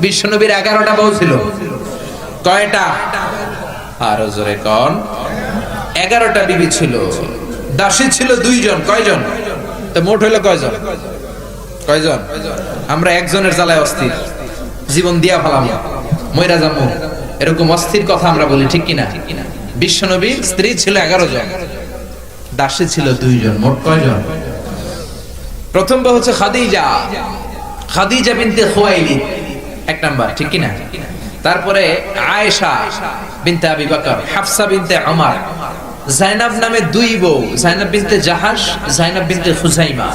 বিশ্বনবীর 11টা বউ ছিল। কয়টা? আরো জোরে কোন? 11টা বিবি ছিল। দাসী ছিল 2 জন। কয়জন? তো মোট হইলো কয়জন? কয়জন? আমরা একজনের জ্বালায় অস্থির, জীবন দিয়া ফেলাম, মইরা যাবো, এরকম অস্থির কথা আমরা বলি, ঠিক কিনা? বিশ্বনবীর স্ত্রী ছিল 11 জন, দাসী ছিল 2 জন। মোট কয়জন? প্রথম বউ হচ্ছে খাদিজা, খাদিজা বিনতে খুয়াইলিদ, 1 নাম্বার, ঠিক কিনা? তারপরে আয়েশা বিনতে আবি বকর, হাফসা বিনতে ওমর, জাইনাব নামে 2 বউ, জাইনাব বিনতে জাহাশ, জাইনাব বিনতে খুজাইমা,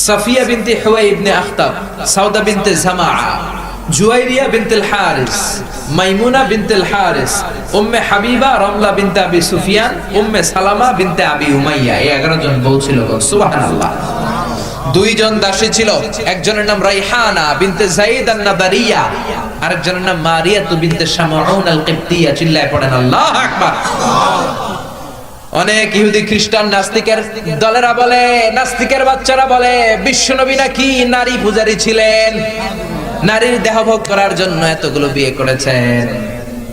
সাফিয়া বিনতে হুয়াই ইবনে আখতাব, সাউদা বিনতে জামাআ, জুয়াইরিয়া বিনতুল হারিস, মাইমুনা বিনতুল হারিস, উম্মে হাবিবা রমলা বিনতে আবি সুফিয়ান, উম্মে সালামা বিনতে আবি উমাইয়া। এই 11 জন বউ ছিল। সুবহানাল্লাহ। 2 জন দাসী ছিল, একজনের নাম রাইহানা বিনতে যায়েদ আন-নাদারিয়া, আরেকজনের নাম মারিয়া বিনতে শামউন আল-কিবতিয়া। চিল্লায় পড়েন আল্লাহু আকবার। অনেক ইহুদি খ্রিস্টান নাস্তিকের দলেরা বলে, নাস্তিকের বাচ্চারা বলে বিশ্বনবী নাকি নারী পূজারী ছিলেন, নারীর দেহভোগ করার জন্য এতগুলো বিয়ে করেছেন।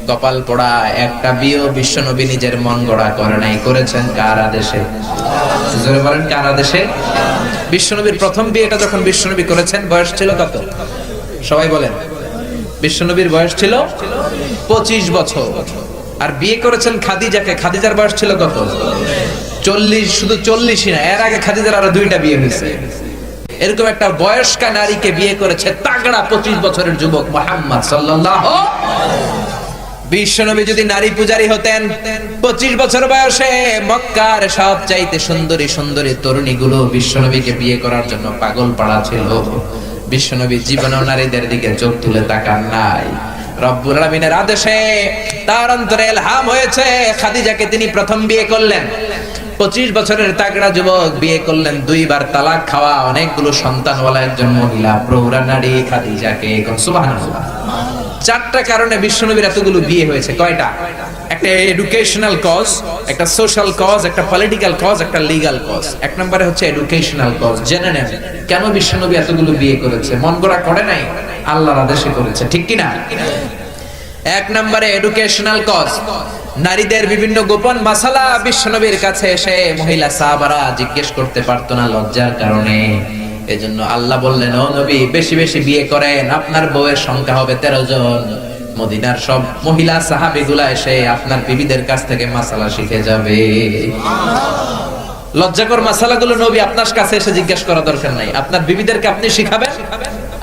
কপাল পোড়া, একটা বিয়ে বিশ্বনবী নিজের মন গড়া করে নাই, করেছেন কার আদেশে? জোরে বলেন, কার আদেশে? বিশ্বনবীর প্রথম বিয়েটা যখন বিশ্বনবী করেছেন বয়স ছিল কত? সবাই বলেন। বিশ্বনবীর বয়স ছিল 25 বছর। আর বিয়ে করেছেন খাদিজাকে, খাদিজার বয়স ছিল কত? 40। শুধু 40ই না, এর আগে খাদিজার আরো 2টা বিয়ে হয়েছে। এরকম একটা বয়স্কা নারীকে বিয়ে করেছে তাগড়া 25 বছরের যুবক মুহাম্মদ সাল্লাল্লাহু। বিশ্বনবী যদি নারী পূজারী হতেন, 25 বছর বয়সে মক্কার সবচাইতে সুন্দরী সুন্দরী তরুণীগুলো বিশ্বনবীকে বিয়ে করার জন্য পাগল পাড়া ছিল। বিশ্বনবী জীবনেও নারীদের দিকে চোখ তুলে তাকান নাই। রব্বুল আলামিনের আদেশে তার অন্তরে ইলহাম হয়েছে, খাদিজাকে তিনি প্রথম বিয়ে করলেন। 25 বছরের তাগড়া যুবক বিয়ে করলেন, 2 বার তালাক খাওয়া, অনেকগুলো সন্তানওয়ালা একজন মহিলা, প্রৌঢ়া নারী খাদিজাকে। সুবহানাল্লাহ। 4টা কারণে বিশ্বনবীর এতগুলো বিয়ে হয়েছে। কয়টা? একটা এডুকেশনাল কজ, একটা সোশ্যাল কজ, একটা পলিটিক্যাল কজ, একটা লিগ্যাল কজ। 1 নম্বরে হচ্ছে এডুকেশনাল কজ। জেনে নেন কেন বিশ্বনবী এতগুলো বিয়ে করেছে। মন গড়া করে নাই, আল্লাহর আদেশে করেছে, ঠিক কি না? 1 নম্বরে এডুকেশনাল কজ। নারীদের বিভিন্ন গোপন মাসালা বিশ্বনবীর কাছে এসে মহিলা সাহাবারা জিজ্ঞেস করতে পারতো না লজ্জার কারণে। এজন্য আল্লাহ বললেন, ও নবী বেশি বেশি বিয়ে করেন, আপনার বউয়ের সংখ্যা হবে 13 জন। মদিনার সব মহিলা সাহাবীগুলা এসে আপনার বিবিদের কাছ থেকে মাসালা শিখে যাবে। লজ্জাকর মাসালাগুলো নবী আপনার কাছে এসে জিজ্ঞেস করা দরকার নাই, আপনার বিবিদেরকে আপনি শিখাবেন,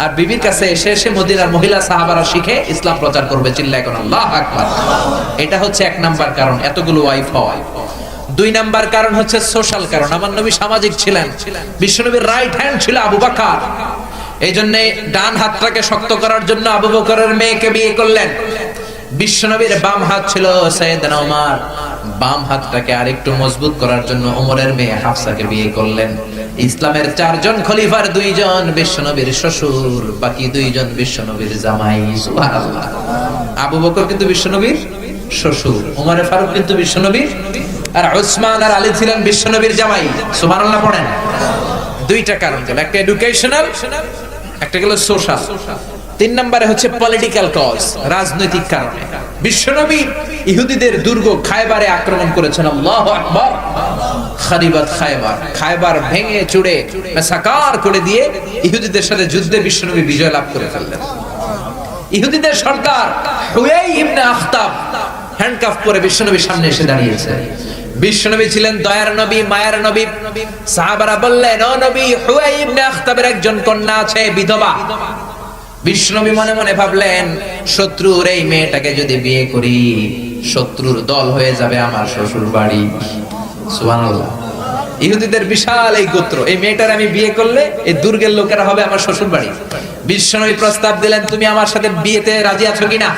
আর বিবির কাছে এসে এসে মদিনার মহিলা সাহাবারা শিখে ইসলাম প্রচার করবে। চিল্লায় কোন আল্লাহু আকবার। এটা হচ্ছে 1 নাম্বার কারণ এতগুলো ওয়াইফ হওয়া। 2 নাম্বার কারণ হচ্ছে সোশ্যাল কারণ। আমার নবী সামাজিক ছিলেন। বিশ্বনবীর রাইট হ্যান্ড ছিল আবু বকর, এই জন্য ডান হাতটাকে শক্ত করার জন্য আবু বকরের মেয়েকে বিয়ে করলেন। বিশ্বনবীর বাম হাত ছিল সাইয়েদনা ওমর, বাম হাতটাকে আরেকটু মজবুত করার জন্য ওমরের মেয়ে হাফসাকে বিয়ে করলেন। ইসলামের 4 জন খলিফার 2 জন বিশ্বনবীর শ্বশুর, বাকি 2 জন বিশ্বনবীর জামাই। সুবহানাল্লাহ। আবু বকর কিন্তু বিশ্বনবীর শ্বশুর, ওমর ফারুক কিন্তু বিশ্বনবীর, আর উসমান আর আলী ছিলেন বিশ্বনবীর জামাই। সুবহানাল্লাহ পড়েন। 2টা কারণ গেল, একটা এডুকেশনাল, একটা গেল সোশ্যাল। 3 নম্বরে হচ্ছে পলিটিক্যাল কজ, রাজনৈতিক কারণে। বিশ্বনবী ইহুদিদের দুর্গ খায়বারে আক্রমণ করেছেন। আল্লাহু আকবার। খারিবাত খায়বার, খায়বার ভেঙে চুরে মাসাকার করে দিয়ে ইহুদিদের সাথে যুদ্ধে বিশ্বনবী বিজয় লাভ করে ফেললেন। ইহুদিদের সর্দার হুয়াই ইবনে আখতাব হ্যান্ডকাফ পরে বিশ্বনবীর সামনে এসে দাঁড়িয়েছে। বিশ্বনবী ছিলেন দয়ার নবী, মায়ার নবী। সাহাবারা বললেন, ও নবী, হুয়াই ইবনে আখতাবের একজন কন্যা আছে, বিধবা। বিশ্বনবী মনে মনে ভাবলেন, শত্রুর এই মেয়েটাকে যদি বিয়ে করি, শত্রুর দল হয়ে যাবে আমার শ্বশুর বাড়ি। সুবহানাল্লাহ। ইহুদিদের বিশাল এই গোত্র, এই মেয়েটার আমি বিয়ে করলে এই দুর্গের লোকেরা হবে আমার শ্বশুর বাড়ি। বিশ্বনবী প্রস্তাব দিলেন, তুমি আমার সাথে বিয়েতে রাজি আছো কিনা?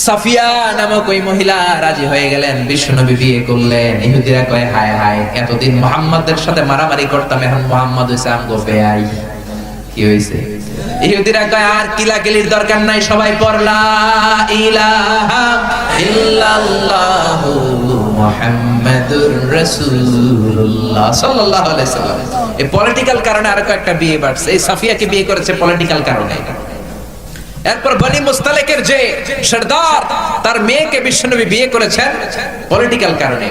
সাফিয়া নামক ওই মহিলা রাজি হয়ে গেলেন। বিশ্বনবী বিয়ে করলেন। ইহুদিরা কয়, হায় হায়, এতদিন মুহাম্মাদের সাথে মারামারি করতাম, এখন মুহাম্মদ হইছে আমগো বেয়াই। কি হইছে? ইহুদিরা কয়, আর কিলাকিলির দরকার নাই, সবাই পড়লা ইলাহা ইল্লাল্লাহু মুহাম্মাদুর রাসূলুল্লাহ সাল্লাল্লাহু আলাইহি সাল্লাম। এই পলিটিক্যাল কারণে আরো একটা বিয়ে বাড়ছে। এই সাফিয়াকে বিয়ে করেছে পলিটিক্যাল কারণে। এরপর বনি মুস্তালিকের যে সরদার, তার মেয়েকে বিশ্বনবী বিয়ে করেছেন পলিটিক্যাল কারণে।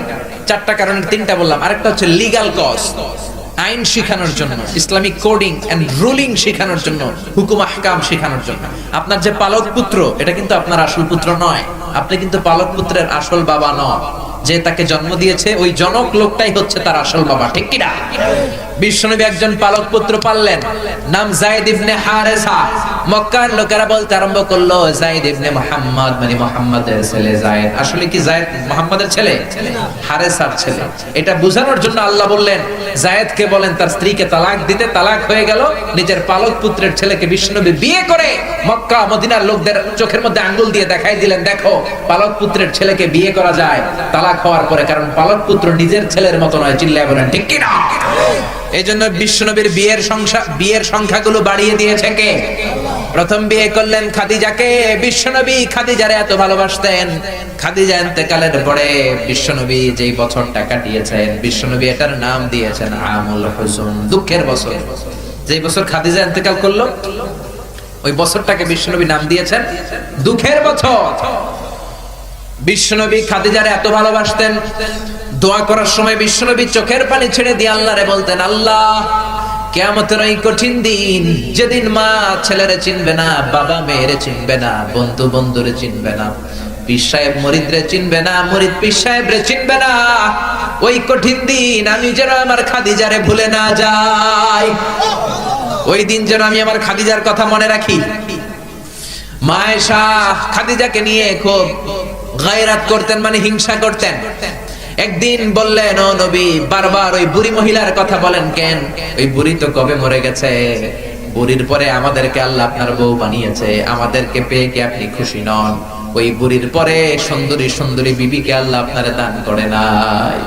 চারটা কারণের তিনটা বললাম, আরেকটা হচ্ছে লিগ্যাল কজ, আইন শিখানোর জন্য, ইসলামিক কোডিং এন্ড রুলিং শিখানোর জন্য, হুকুম আহকাম শিখানোর জন্য। আপনার যে পালক পুত্র, এটা কিন্তু আপনার আসল পুত্র নয়, আপনি কিন্তু পালক পুত্রের আসল বাবা নন। যে তাকে জন্ম দিয়েছে ওই জনক লোকটাই হচ্ছে তার আসল বাবা, ঠিক কি না? বিশ্বনবী একজন পালক পুত্র পাললেন, নাম যায়েদ ইবনে হারেসা। মক্কার লোকেরা বলতে আরম্ভ করলো যায়েদ ইবনে মুহাম্মদ, মানে মুহাম্মাদের ছেলে যায়েদ। আসলে কি যায়েদ মুহাম্মাদের ছেলে? হারেসার ছেলে। এটা বোঝানোর জন্য আল্লাহ বললেন যায়েদকে বলেন তার স্ত্রীকে তালাক দিতে। তালাক হয়ে গেল, নিজের পালক পুত্রের ছেলেকে বিশ্বনবী বিয়ে করে মক্কা মদিনার লোকদের চোখের মধ্যে আঙ্গুল দিয়ে দেখাই দিলেন, দেখো পালক পুত্রের ছেলেকে বিয়ে করা যায় তালাক হওয়ার পরে, কারণ পালক পুত্র নিজের ছেলের মতো নয়। চিল্লায় বলেন ঠিক কি না? এই জন্য বিশ্বনবীর বিয়ের সংখ্যাগুলো বাড়িয়ে দিয়েছে কে? প্রথম বিয়ে করলেন খাদিজাকে। বিশ্বনবী খাদিজারে এত ভালোবাসতেন, খাদিজা ইন্তেকালের পরে বিশ্বনবী যেই বছরটা কাটিয়েছেন, বিশ্বনবী এটার নাম দিয়েছেন আমুল হুজুন, দুঃখের বছর। যেই বছর খাদিজা ইন্তেকাল করলো ওই বছরটাকে বিশ্বনবী নাম দিয়েছেন দুঃখের বছর। বিশ্বনবী খাদিজারে এত ভালোবাসতেন, দোয়া করার সময় বিশ্বনবী চোখের পানি ছেড়ে দিয়ে আল্লাহরে বলতেন, আল্লাহ কিয়ামতের ওই কঠিন দিন, যেদিন মা ছেলেরে চিনবে না, বাবা মেয়েরে চিনবে না, বন্ধু বন্ধুরে চিনবে না, পীর সাহেব মুরিদরে চিনবে না, মুরিদ পীর সাহেবরে চিনবে না, ওই কঠিন দিন আমি যেন আমার খাদিজারে ভুলে না যাই, ওই দিন যেন আমি আমার খাদিজার কথা মনে রাখি। মা আয়েশা খাদিজাকে নিয়ে খুব গায়রাত করতেন, মানে হিংসা করতেন। একদিন বললেন, ও নবী, বারবার ওই বুড়ি মহিলার কথা বলেন কেন? ওই বুড়ি তো কবে মরে গেছে, বুড়ির পরে আমাদেরকে আল্লাহ আপনার বউ বানিয়েছে, আমাদেরকে পেয়ে কি আপনি খুশি নন? ওই বুড়ির পরে সুন্দরী সুন্দরী বিবিকে আল্লাহ আপনারে দান করে নাই।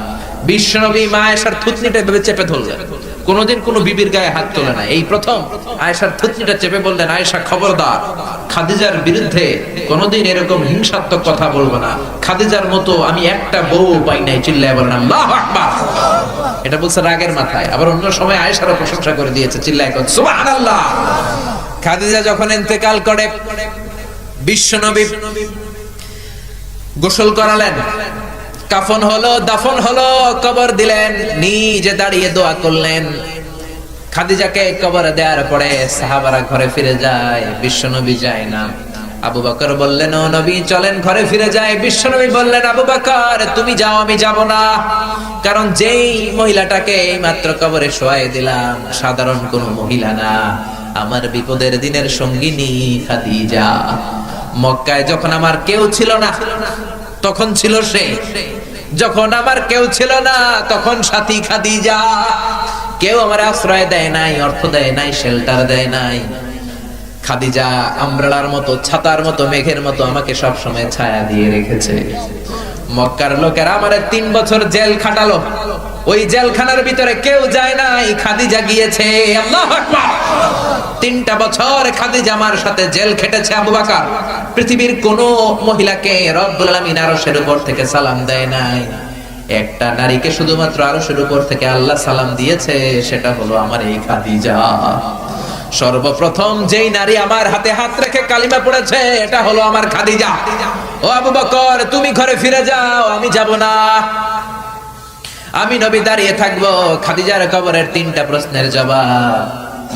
বিশ্বনবী মা আয়েশার থুতনিটা ভেবে চেপে ধরলেন, কোনদিন কোন বিবির গায়ে হাত তোলে না, এই প্রথম আয়েশার থুতনিটা চেপে বললেন, আয়েশা খবরদার, খাদিজার বিরুদ্ধে কোনদিন এরকম হিংসাত্মক কথা বলবো না, খাদিজার মতো আমি একটা বউ পাই নাই। চিল্লায় বলেন আল্লাহু আকবার। এটা বলছে রাগের মাথায়। আবার অন্য সময় আয়েশারও প্রশংসা করে দিয়েছে, চিল্লায় বলেন সুবহানাল্লাহ। খাদিজা যখন ইন্তেকাল করে বিশ্বনবী গোসল করালেন, কাফন হলো, দাফন হলো, কবর দিলেন, নিজে দাঁড়িয়ে দোয়া করলেন। খাদিজাকে কবরে দেওয়ার পরে সাহাবারা ঘরে ফিরে যায়, বিশ্বনবী যায় না। আবু বকর বললেন, ও নবী চলেন ঘরে ফিরে যায়। বিশ্বনবী বললেন, আবু বকর তুমি যাও, আমি যাব না, কারণ যেই মহিলাটাকে মাত্র কবরে শোয়াই দিলাম সাধারণ কোন মহিলা না, আমার বিপদের দিনের সঙ্গিনী খাদিজা। মক্কায় যখন আমার কেউ ছিল না তখন ছিল সে, যখন আমার কেউ ছিল না তখন সাথী খাদিজা। কেউ আমার আশ্রয় দেয় নাই, অর্থ দেয় নাই, শেল্টার দেয় নাই। খাদিজা আমব্রেলার মতো, ছাতার মতো, মেঘের মতো আমাকে সব সময় ছায়া দিয়ে রেখেছে। মক্কার লোকেরা আমারে 3 বছর জেল খাটালো, ওই জেলখানার ভিতরে কেউ যায় নাই, খাদিজা গিয়েছে। আল্লাহু আকবার। 3টা বছর খাদিজা আমার সাথে জেল খেটেছে। আবু বকর পৃথিবীর কোন মহিলাকে রব্বুল আলামিন আরশের উপর থেকে সালাম দেয় নাই, একটা নারীকে শুধুমাত্র আরশের উপর থেকে আল্লাহ সালাম দিয়েছে, সেটা হলো আমার এই খাদিজা। সর্বপ্রথম যেই নারী আমার হাতে হাত রেখে কালিমা পড়েছে এটা হলো আমার খাদিজা। ও আবু বকর তুমি ঘরে ফিরে যাও, আমি যাব না, আমি নবী দাঁড়িয়ে থাকবো। খাদিজার কবরের 3টা প্রশ্নের জবাব,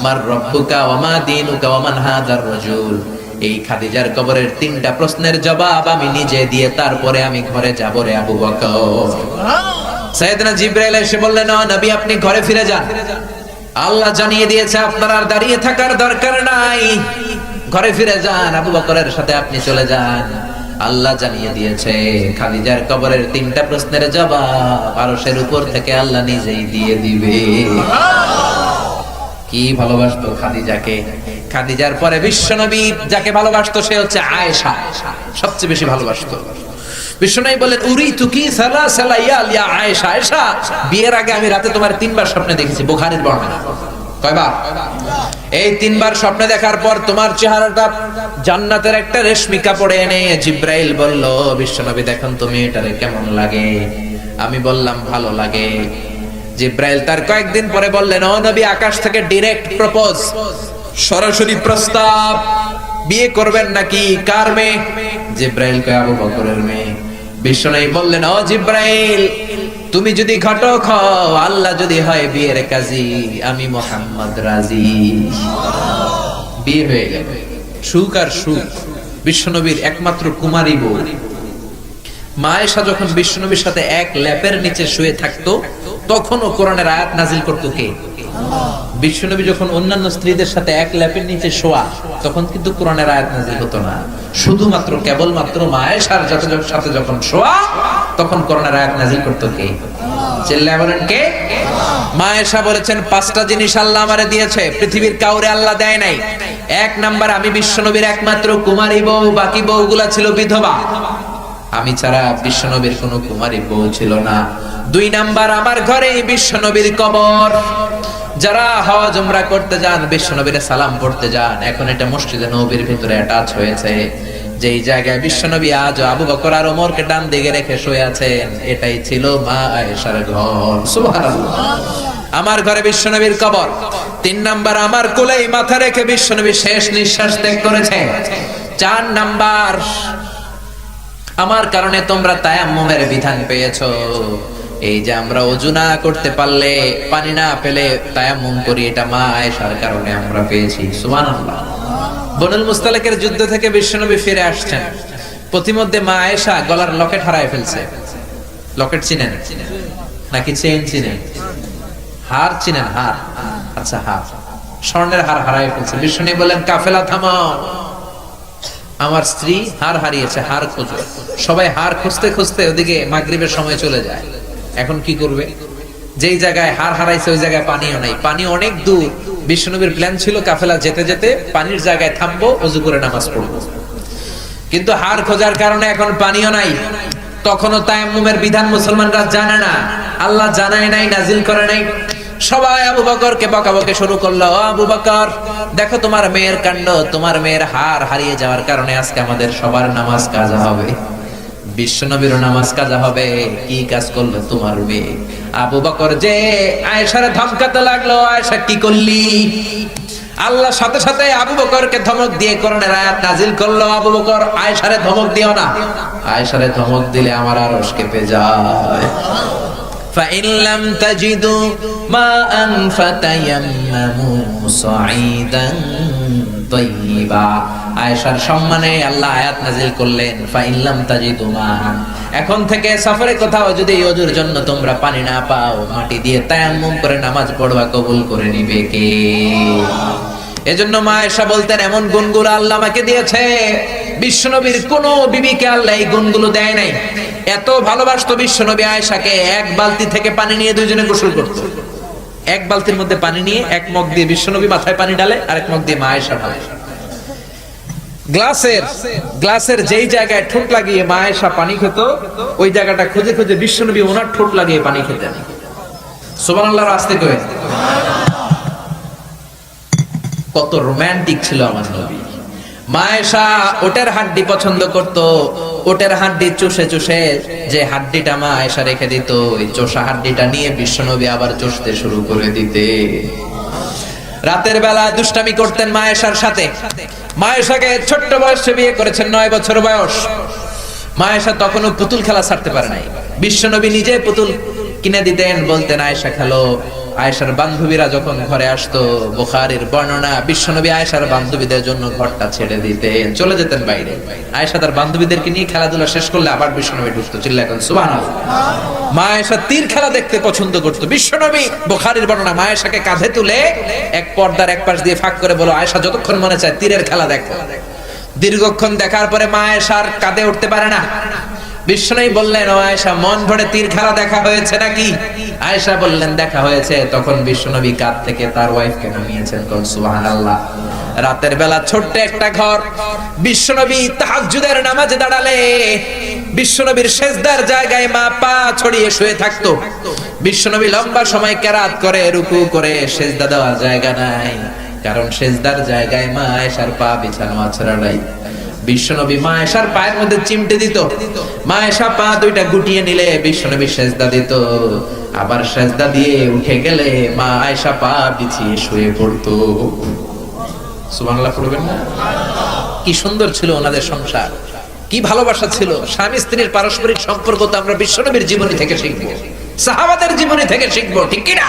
মার রব্বুকা ওয়া মা দীনুকা ওয়া মান হাযার রাজুল, এই খাদিজার কবরের 3টা প্রশ্নের জবাব আমি নিজে দিয়ে তারপরে আমি ঘরে যাব রে আবু বকর। সাইয়েদনা জিবরাইল এসে বললেন, ও নবী আপনি ঘরে ফিরে যান, আল্লাহ জানিয়ে দিয়েছে আপনার আর দাঁড়িয়ে থাকার দরকার নাই, ঘরে ফিরে যান, আবু বকরের সাথে আপনি চলে যান। আল্লাহ জানিয়ে দিয়েছে খাদিজার কবরের 3টা প্রশ্নের জবাব আরশের উপর থেকে আল্লাহ নিজেই দিয়ে দিবে। কি ভালোবাসতো খাদিজাকে। খাদিজার পরে বিশ্বনবী যাকে ভালোবাসতো সে হচ্ছে আয়েশা, সবচেয়ে বেশি ভালোবাসতো। বিশ্বনবী বলেন, উরিতু কি সালাসালা ইয়া আয়েশা, আয়েশা বিয়ের আগে আমি রাতে তোমার 3বার স্বপ্নে দেখেছি। বুখারীর বর্ণনা। কয়বার? এই 3বার স্বপ্নে দেখার পর তোমার চেহারাটা জান্নাতের একটা রেশমি কাপড়ে এনে জিবরাইল বলল, বিশ্বনবী দেখুন তুমি এটারে কেমন লাগে? আমি বললাম ভালো লাগে। জিবরাইল তার কয়েকদিন পরে বললেন, ও নবী আকাশ থেকে ডাইরেক্ট প্রপোজ, সরাসরি প্রস্তাব, বিয়ে করবেন নাকি? কার মেয়ে? জিব্রাইল কয় আবু বকরের মেয়ে। বিশ্বনবী বললেন, ও জিব্রাইল, তুমি যদি ঘটক হও, আল্লাহ যদি হয় বিয়ের কাজী, আমি মুহাম্মদ রাজি। বিয়ে হয়ে গেল, সুখ আর সুখ। বিশ্বনবীর একমাত্র কুমারী বউ মা আয়েশা যখন বিশ্বনবীর সাথে এক ল্যাপের নিচে শুয়ে থাকতো, তখনও কোরআনের আয়াত নাজিল করতো কে? বিশ্বনবী যখন অন্যান্য স্ত্রীদের সাথে এক ল্যাপের নিচে শোয়া, তখন কিন্তু কোরআনের আয়াত নাজিল হতো না। শুধুমাত্র কেবলমাত্র মা আয়েশার সাথে যখন শোয়া, তখন কোরআনের আয়াত নাজিল করতো কে? চিল্লায় বলেন কে? মা আয়েশা বলেছেন, 5টা জিনিস আল্লাহ আমারে দিয়েছে, পৃথিবীর কাউরে আল্লাহ দেয় নাই। 1 নাম্বার, আমি বিশ্বনবীর একমাত্র কুমারী বউ, বাকি বউগুলা ছিল বিধবা। আমি ছাড়া বিশ্বনবীর কোনো কুমারী বউ ছিল না। 2 নাম্বার, আমার ঘরে বিশ্বনবীর কবর। যারা হজ উমরা করতে যান, বিশ্বনবীর সালাম পড়তে যান, এখন এটা মসজিদে নববীর ভিতরে অ্যাটাচ হয়েছে। যেই জায়গায় বিশ্বনবী আজ আবু বকর আর ওমরকে ডান দিকে রেখে শুয়ে আছেন, এটাই ছিল মা আয়েশার ঘর। সুবহানাল্লাহ। আমার ঘরে বিশ্বনবীর কবর। 3 নাম্বার, আমার কোলেই মাথা রেখে বিশ্বনবী শেষ নিঃশ্বাস ত্যাগ করেছে। 4 নাম্বার, আমার কারণে তোমরা তায়াম্মুমের বিধান পেয়েছো। এই যে আমরা ওযু না করতে পারলে, পানি না পেলে তায়াম্মুম করি, এটা মা আয়েশার কারণে আমরা পেয়েছি। সুবহানাল্লাহ। বনুল মুস্তালিকের যুদ্ধ থেকে বিশ্বনবী ফিরে আসছেন, প্রতিমধ্যে মা আয়েশা গলার লকেট হারায় ফেলছে। লকেট চিনেন নাকি চেইন চিনেন? হার চিনেন? হার, আচ্ছা হার, স্বর্ণের হার হারায় ফেলছে। বিশ্বনবী বলেন, কাফেলা থামাও, আমার স্ত্রী হার হারিয়েছে, হার খোঁজো। সবাই হার খুঁজতে খুঁজতে ওদিকে মাগরিবের সময় চলে যায়। এখন কি করবে? যেই জায়গায় হার হারাইছে ওই জায়গায় পানিও নাই, পানি অনেক দূর। বিশ্বনবীর প্ল্যান ছিল কাফেলা যেতে যেতে পানির জায়গায় থামবো, ওযু করে নামাজ পড়বো। কিন্তু হার খোঁজার কারণে এখন পানিও নাই। তখনও তায়াম্মুমের বিধান মুসলমানরা জানে না, আল্লাহ জানায় নাই, নাজিল করে নাই। সবাই আবু বকরকে বকাবকি শুরু করলো, ও আবু বকর, দেখো তোমার মেয়ের কাণ্ড, তোমার মেয়ের হার হারিয়ে যাওয়ার কারণে আজকে আমাদের সবার নামাজ কাজা হবে, বিশ্বনবীর নামাজ কাজা হবে। কি কাজ করলো তোমার মেয়ে? আবু বকর যে আয়েশারে ধমকাতে লাগলো, আয়েশা কি করলি? আল্লাহ সাথে সাথে আবু বকরকে ধমক দিয়ে কোরআনের আয়াত নাজিল করলো, আবু বকর আয়েশারে ধমক দিও না, আয়েশারে ধমক দিলে আমার আরশ কেঁপে যায়। فإن لم تجدوا ماء فتيمموا صعيدا طيبا। আয়েশার সম্মানে আল্লাহ আয়াত নাযিল করলেন, فإن لم تجدوا ماء, এখন থেকে সফরে কোথাও যদি ওযুর জন্য তোমরা পানি না পাও, মাটি দিয়ে তায়াম্মুম করে নামাজ পড়বা, কবুল করে নিবে কে? এজন্য মা আয়েশা বলতেন, এমন গুণগুলো আল্লাহ আমাকে দিয়েছে, বিশ্বনবীর কোন বিবিকে আল্লাহ এই গুণগুলো দেয় নাই। এত ভালোবাসতো বিশ্বনবী আয়েশাকে, 1 বালতি থেকে পানি নিয়ে দুইজনে গোসল করত। 1 বালতির মধ্যে পানি নিয়ে 1 মগ দিয়ে বিশ্বনবী মাথায় পানি ঢালে, আর 1 মগ দিয়ে মা আয়েশা ঢালে। গ্লাসের যেই জায়গায় ঠোঁট লাগিয়ে মা আয়েশা পানি খেত, ওই জায়গাটা খুঁজে খুঁজে বিশ্বনবী ওনার ঠোঁট লাগিয়ে পানি খেতেন। সুবহানাল্লাহ। আস্তে করে কত রোমান্টিক ছিল আমার নবী। মা আয়েশা ওটের হাড্ডি পছন্দ করত, ওটের হাড্ডি চুষে চুষে যে হাড্ডিটা মা আয়েশা রেখে দিত, ওই চোষা হাড্ডিটা নিয়ে বিশ্বনবী আবার চুষতে শুরু করে দিতে। রাতের বেলা দুষ্টামি করতেন মা আয়েশার সাথে। মা আয়েশাকে ছোট্ট বয়সে বিয়ে করেছেন, 9 বছর বয়স। মা আয়েশা তখনও পুতুল খেলা ছাড়তে পারে নাই। বিশ্বনবী নিজে পুতুল কিনে দিতেন, বলতেন আয়েশা খেলো। আয়েশার বান্ধবীরা যখন ঘরে আসতো, বুখারীর বর্ণনা, বিশ্বনবী আয়েশার বান্ধবীদের জন্য ঘরটা ছেড়ে দিতেন, চলে যেতেন বাইরে। আয়েশা তার বান্ধবীদেরকে নিয়ে খেলাধুলা শেষ করলে আবার বিশ্বনবী ঢুকতো। চিল্লায় এখন সুবহানাল্লাহ। মা আয়েশা তীর খেলা দেখতে পছন্দ করতো। বিশ্বনবী, বুখারীর বর্ণনা, মা আয়েশাকে কাঁধে তুলে এক পর্দার এক পাশ দিয়ে ফাঁক করে বলো, আয়েশা যতক্ষণ মনে চায় তীরের খেলা দেখো। দীর্ঘক্ষণ দেখার পরে মা আয়েশার কাঁধে উঠতে পারে না। বিশ্বনবী বললেন, ও আয়েশা, মন ভরে তীর খেলা দেখা হয়েছে নাকি? আয়েশা বললেন, দেখা হয়েছে। তখন বিশ্বনবী কাঁধ থেকে তার ওয়াইফকে নামিয়েছেন। সুবহানাল্লাহ। রাতের বেলা ছোট্ট একটা ঘর। বিশ্বনবী তাহাজ্জুদের নামাজে দাঁড়ালে বিশ্বনবীর সেজদার জায়গায় মা পা ছড়িয়ে শুয়ে থাকতো। বিশ্বনবী লম্বা সময় কেরাত করে, রুকু করে, সেজদা দেওয়ার জায়গা নাই, কারণ সেজদার জায়গায় মা আয়েশার পা বিছানো আছড়া নাই। বিশ্বনবী মা আয়েশার পায়ের মধ্যে চিমটে দিত। মা আয়েশা পা দুইটা গুটিয়ে নিলে বিশ্বনবী সেজদা দিত। আবার সেজদা দিয়ে উঠে গেলে মা আয়েশা পা বিছিয়ে শুয়ে পড়তো। সুবহানাল্লাহ পড়বেন না? কি সুন্দর ছিল ওনাদের সংসার, কি ভালোবাসা ছিল। স্বামী স্ত্রীর পারস্পরিক সম্পর্ক তো আমরা বিশ্বনবীর জীবনী থেকে শিখবো, সাহাবাদের জীবনী থেকে শিখবো, ঠিক কি না?